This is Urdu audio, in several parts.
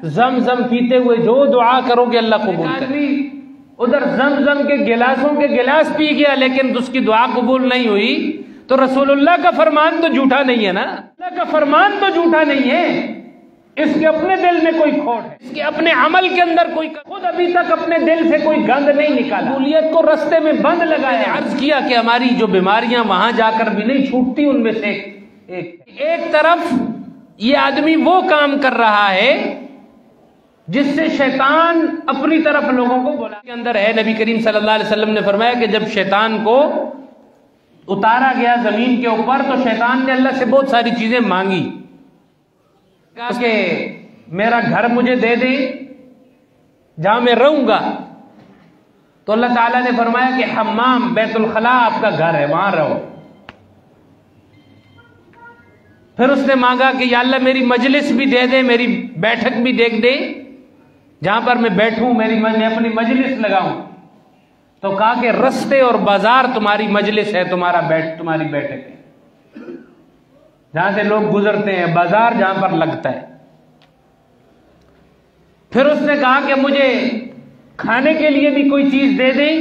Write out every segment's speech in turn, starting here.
زمزم پیتے ہوئے جو دعا کرو گے اللہ قبول کرے. ادھر زمزم کے گلاسوں کے گلاس پی گیا لیکن اس کی دعا قبول نہیں ہوئی، تو رسول اللہ کا فرمان تو جھوٹا نہیں ہے نا. اللہ کا فرمان تو جھوٹا نہیں ہے، اس کے اپنے دل میں کوئی کھوٹ ہے، اس کے اپنے عمل کے اندر کوئی، خود ابھی تک اپنے دل سے کوئی گند نہیں نکالا، قبولیت کو رستے میں بند لگایا. عرض کیا کہ ہماری جو بیماریاں وہاں جا کر بھی نہیں چھوٹتی، ان میں سے ایک طرف یہ آدمی وہ کام کر رہا ہے جس سے شیطان اپنی طرف لوگوں کو بلا کے اندر ہے. نبی کریم صلی اللہ علیہ وسلم نے فرمایا کہ جب شیطان کو اتارا گیا زمین کے اوپر تو شیطان نے اللہ سے بہت ساری چیزیں مانگی، کہا کہ میرا گھر مجھے دے دیں جہاں میں رہوں گا. تو اللہ تعالیٰ نے فرمایا کہ حمام بیت الخلاء آپ کا گھر ہے، وہاں رہو. پھر اس نے مانگا کہ یا اللہ میری مجلس بھی دے دے، میری بیٹھک بھی دیکھ دے جہاں پر میں بیٹھوں، میں اپنی مجلس لگاؤں. تو کہا کہ رستے اور بازار تمہاری مجلس ہے، تمہاری بیٹھک ہے، جہاں سے لوگ گزرتے ہیں، بازار جہاں پر لگتا ہے. پھر اس نے کہا کہ مجھے کھانے کے لیے بھی کوئی چیز دے دیں.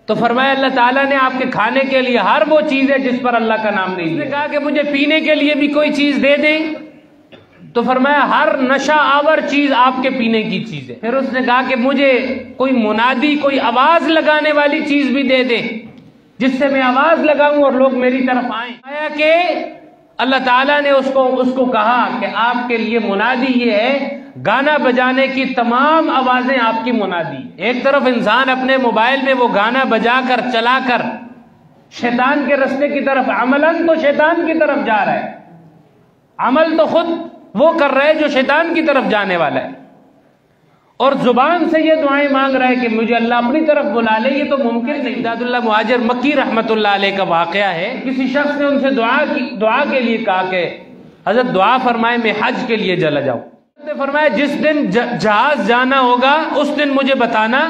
تو فرمایا اللہ تعالیٰ نے آپ کے کھانے کے لیے ہر وہ چیز ہے جس پر اللہ کا نام نہیں. اس نے کہا کہ مجھے پینے کے لیے بھی کوئی چیز دے دیں. تو فرمایا ہر نشہ آور چیز آپ کے پینے کی چیز ہے. پھر اس نے کہا کہ مجھے کوئی منادی، کوئی آواز لگانے والی چیز بھی دے دیں جس سے میں آواز لگاؤں اور لوگ میری طرف آئیں. آیا کہ اللہ تعالیٰ نے اس کو کہا کہ آپ کے لیے منادی یہ ہے، گانا بجانے کی تمام آوازیں آپ کی منادی. ایک طرف انسان اپنے موبائل میں وہ گانا بجا کر چلا کر شیطان کے رستے کی طرف، عملاً تو شیطان کی طرف جا رہا ہے، عمل تو خود وہ کر رہا ہے جو شیطان کی طرف جانے والا ہے، اور زبان سے یہ دعائیں مانگ رہا ہے کہ مجھے اللہ اپنی طرف بلا لے. یہ تو ممکن نہیں. امداد اللہ مہاجر مکی رحمت اللہ علیہ کا واقعہ ہے. کسی شخص نے ان سے دعا کے لیے کہا کہ حضرت دعا فرمائے میں حج کے لیے چلا جاؤں. نے فرمایا جس دن جہاز جانا ہوگا اس دن مجھے بتانا،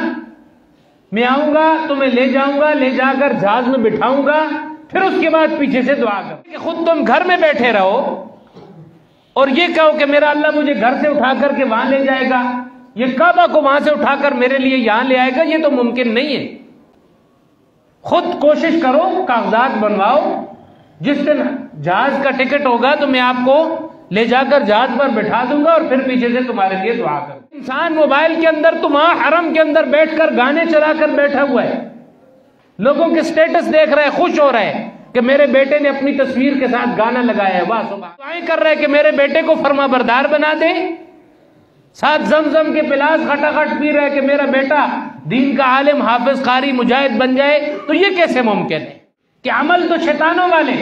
میں آؤں گا تمہیں لے جاؤں گا، لے جا کر جہاز میں بٹھاؤں گا، پھر اس کے بعد پیچھے سے دعا کر کہ خود تم گھر میں بیٹھے رہو اور یہ کہو کہ میرا اللہ مجھے گھر سے اٹھا کر کے وہاں لے جائے گا، یہ کعبہ کو وہاں سے اٹھا کر میرے لیے یہاں لے آئے گا. یہ تو ممکن نہیں ہے. خود کوشش کرو، کاغذات بنواؤ، جس دن جہاز کا ٹکٹ ہوگا تو میں آپ کو لے جا کر جہاز پر بٹھا دوں گا اور پھر پیچھے سے تمہارے لیے دعا کروں. انسان موبائل کے اندر تو وہاں حرم کے اندر بیٹھ کر گانے چلا کر بیٹھا ہوا ہے، لوگوں کے سٹیٹس دیکھ رہا ہے، خوش ہو رہا ہے کہ میرے بیٹے نے اپنی تصویر کے ساتھ گانا لگایا ہے، واہ سبحان، دعائیں کر رہا ہے کہ میرے بیٹے کو فرما بردار بنا دے، ساتھ زمزم کے پلاس کھٹاکھٹ پی رہا ہے کہ میرا بیٹا دین کا عالم، حافظ، قاری، مجاہد بن جائے. تو یہ کیسے ممکن ہے کہ عمل تو شیطانوں والے،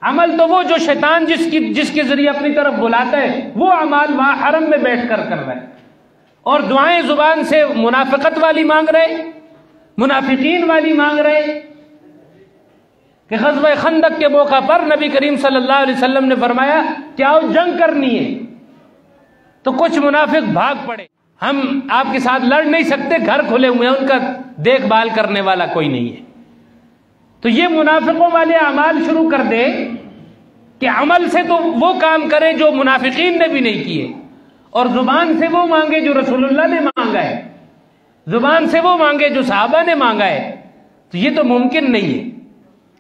عمل تو وہ جو شیطان جس کے ذریعے اپنی طرف بلاتا ہے وہ اعمال وہاں حرم میں بیٹھ کر رہا ہے، اور دعائیں زبان سے منافقت والی مانگ رہے، منافقین والی مانگ رہے. کہ غزوہ خندق کے موقع پر نبی کریم صلی اللہ علیہ وسلم نے فرمایا کہ آؤ جنگ کرنی ہے، تو کچھ منافق بھاگ پڑے، ہم آپ کے ساتھ لڑ نہیں سکتے، گھر کھلے ہوئے ہیں، ان کا دیکھ بھال کرنے والا کوئی نہیں ہے. تو یہ منافقوں والے اعمال شروع کر دے کہ عمل سے تو وہ کام کرے جو منافقین نے بھی نہیں کیے، اور زبان سے وہ مانگے جو رسول اللہ نے مانگا ہے، زبان سے وہ مانگے جو صحابہ نے مانگا ہے. تو یہ تو ممکن نہیں ہے.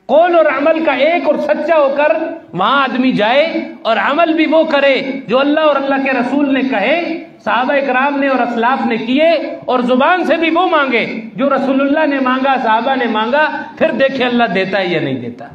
قول اور عمل کا ایک اور سچا ہو کر وہاں آدمی جائے اور عمل بھی وہ کرے جو اللہ اور اللہ کے رسول نے کہے، صحابہ اکرام نے اور اسلاف نے کیے، اور زبان سے بھی وہ مانگے جو رسول اللہ نے مانگا، صحابہ نے مانگا، پھر دیکھے اللہ دیتا ہے یا نہیں دیتا.